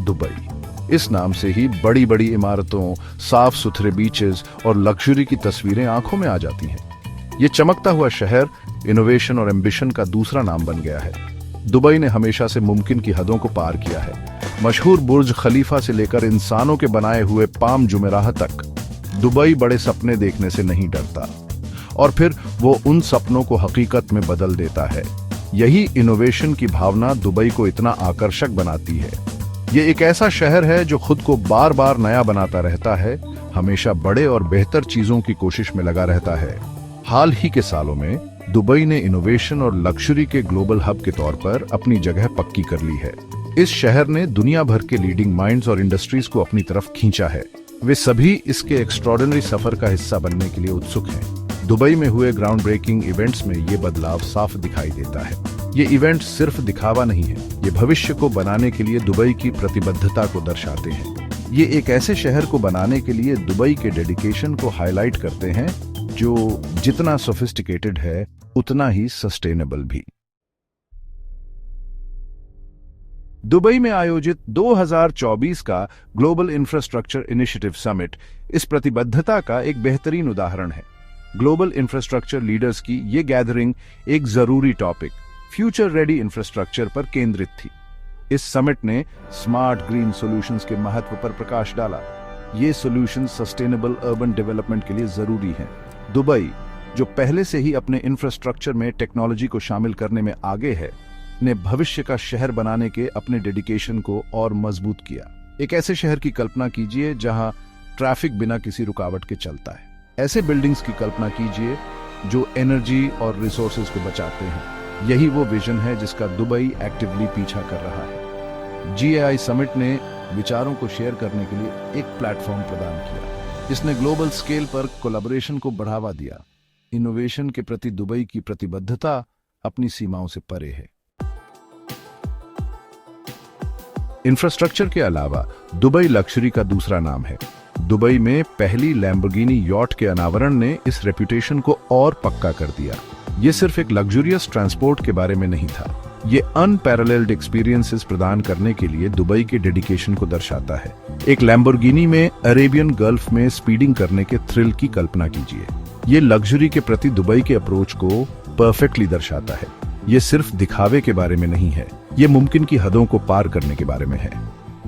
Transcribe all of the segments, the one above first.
Dubai. इस नाम से ही बड़ी बड़ी इमारतों, साफ सुथरे बीचेस और लग्जरी की तस्वीरें आंखों में आ जाती हैं। ये चमकता हुआ शहर इनोवेशन और एम्बिशन का दूसरा नाम बन गया है। दुबई ने हमेशा से मुमकिन की हदों को पार किया है। मशहूर बुर्ज खलीफा से लेकर इंसानों के बनाए हुए पाम जुमेराह तक, दुबई बड़े सपने देखने से नहीं डरता और फिर वो उन सपनों को हकीकत में बदल देता है। यही इनोवेशन की भावना दुबई को इतना आकर्षक बनाती है। ये एक ऐसा शहर है जो खुद को बार बार नया बनाता रहता है, हमेशा बड़े और बेहतर चीजों की कोशिश में लगा रहता है। हाल ही के सालों में दुबई ने इनोवेशन और लग्जरी के ग्लोबल हब के तौर पर अपनी जगह पक्की कर ली है। इस शहर ने दुनिया भर के लीडिंग माइंड्स और इंडस्ट्रीज को अपनी तरफ खींचा है। वे सभी इसके एक्स्ट्रॉर्डिनरी सफर का हिस्सा बनने के लिए उत्सुक हैं। दुबई में हुए ग्राउंड ब्रेकिंग इवेंट्स में ये बदलाव साफ दिखाई देता है। ये इवेंट सिर्फ दिखावा नहीं है, ये भविष्य को बनाने के लिए दुबई की प्रतिबद्धता को दर्शाते हैं। ये एक ऐसे शहर को बनाने के लिए दुबई के डेडिकेशन को हाईलाइट करते हैं जो जितना सोफिस्टिकेटेड है उतना ही सस्टेनेबल भी। दुबई में आयोजित 2024 का ग्लोबल इंफ्रास्ट्रक्चर इनिशिएटिव समिट इस प्रतिबद्धता का एक बेहतरीन उदाहरण है। ग्लोबल इंफ्रास्ट्रक्चर लीडर्स की ये गैदरिंग एक जरूरी टॉपिक फ्यूचर रेडी इंफ्रास्ट्रक्चर पर केंद्रित थी। इस समिट ने स्मार्ट ग्रीन सॉल्यूशंस के महत्व पर प्रकाश डाला। ये सॉल्यूशंस सस्टेनेबल अर्बन डेवलपमेंट के लिए जरूरी हैं। दुबई, जो पहले से ही अपने इंफ्रास्ट्रक्चर में टेक्नोलॉजी को शामिल करने में आगे है, ने भविष्य का शहर बनाने के अपने डेडिकेशन को और मजबूत किया। एक ऐसे शहर की कल्पना कीजिए जहां ट्रैफिक बिना किसी रुकावट के चलता है। ऐसे बिल्डिंग्स की कल्पना कीजिए जो एनर्जी और रिसोर्सेज को बचाते हैं। यही वो विजन है जिसका दुबई एक्टिवली पीछा कर रहा है। GAI समिट ने विचारों को शेयर करने के लिए एक प्लेटफॉर्म प्रदान किया। इसने ग्लोबल स्केल पर कोलैबोरेशन को बढ़ावा दिया। इनोवेशन के प्रति दुबई की प्रतिबद्धता अपनी सीमाओं से परे है। इंफ्रास्ट्रक्चर के अलावा दुबई लग्जरी का दूसरा नाम है। दुबई में पहली लैम्बोर्गिनी यॉट के अनावरण ने इस रेपुटेशन को और पक्का कर दिया। ये सिर्फ एक लग्जरियस ट्रांसपोर्ट के बारे में नहीं था, ये अनपैरेलल्ड एक्सपीरियंसेस प्रदान करने के लिए दुबई के डेडिकेशन को दर्शाता है। एक लैम्बोर्गिनी में अरेबियन गल्फ में स्पीडिंग करने के थ्रिल की कल्पना कीजिए। ये लग्जरी के प्रति दुबई के अप्रोच को परफेक्टली दर्शाता है। ये सिर्फ दिखावे के बारे में नहीं है, ये मुमकिन की हदों को पार करने के बारे में है।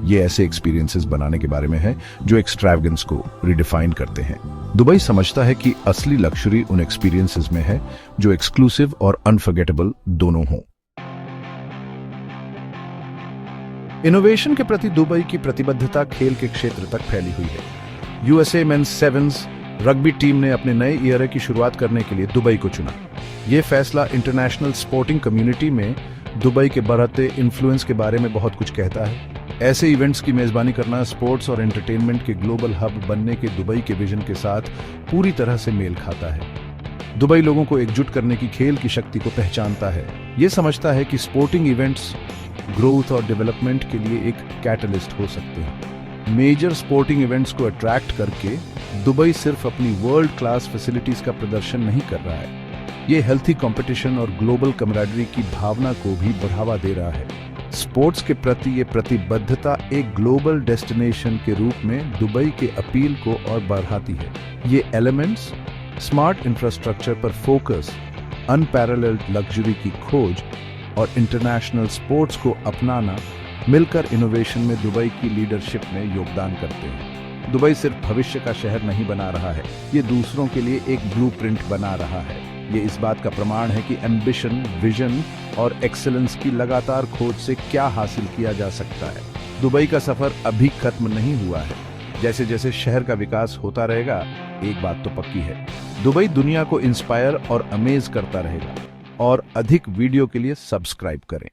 ये ऐसे एक्सपीरियंसेस बनाने के बारे में है जो एक्सट्रावेगेंस को रिडिफाइन करते हैं। दुबई समझता है कि असली लग्जरी उन एक्सपीरियंसेस में है जो एक्सक्लूसिव और अनफॉरगेटेबल दोनों हों। इनोवेशन के प्रति दुबई की प्रतिबद्धता खेल के क्षेत्र तक फैली हुई है। USA men's sevens rugby team ने अपने नए ईयर की शुरुआत करने के लिए दुबई को चुना। यह फैसला इंटरनेशनल स्पोर्टिंग कम्युनिटी में दुबई के बढ़ते इन्फ्लुएंस के बारे में बहुत कुछ कहता है। ऐसे इवेंट्स की मेजबानी करना स्पोर्ट्स और एंटरटेनमेंट के ग्लोबल हब बनने के दुबई के विजन के साथ पूरी तरह से मेल खाता है। दुबई लोगों को एकजुट करने की खेल की शक्ति को पहचानता है। ये समझता है कि स्पोर्टिंग इवेंट्स ग्रोथ और डेवलपमेंट के लिए एक कैटलिस्ट हो सकते हैं। मेजर स्पोर्टिंग इवेंट्स को अट्रैक्ट करके दुबई सिर्फ अपनी वर्ल्ड क्लास फैसिलिटीज का प्रदर्शन नहीं कर रहा है, ये हेल्थी कंपटीशन और ग्लोबल कमराडरी की भावना को भी बढ़ावा दे रहा है। स्पोर्ट्स के प्रति ये प्रतिबद्धता एक ग्लोबल डेस्टिनेशन के रूप में दुबई के अपील को और बढ़ाती है। ये एलिमेंट्स स्मार्ट इंफ्रास्ट्रक्चर पर फोकस, अनपैरेलल्ड लग्जरी की खोज और इंटरनेशनल स्पोर्ट्स को अपनाना मिलकर इनोवेशन में दुबई की लीडरशिप में योगदान करते हैं। दुबई सिर्फ भविष्य का शहर नहीं बना रहा है, ये दूसरों के लिए एक ब्लूप्रिंट बना रहा है। ये इस बात का प्रमाण है कि एम्बिशन, विजन और एक्सेलेंस की लगातार खोज से क्या हासिल किया जा सकता है। दुबई का सफर अभी खत्म नहीं हुआ है। जैसे जैसे शहर का विकास होता रहेगा, एक बात तो पक्की है, दुबई दुनिया को इंस्पायर और अमेज करता रहेगा। और अधिक वीडियो के लिए सब्सक्राइब करें।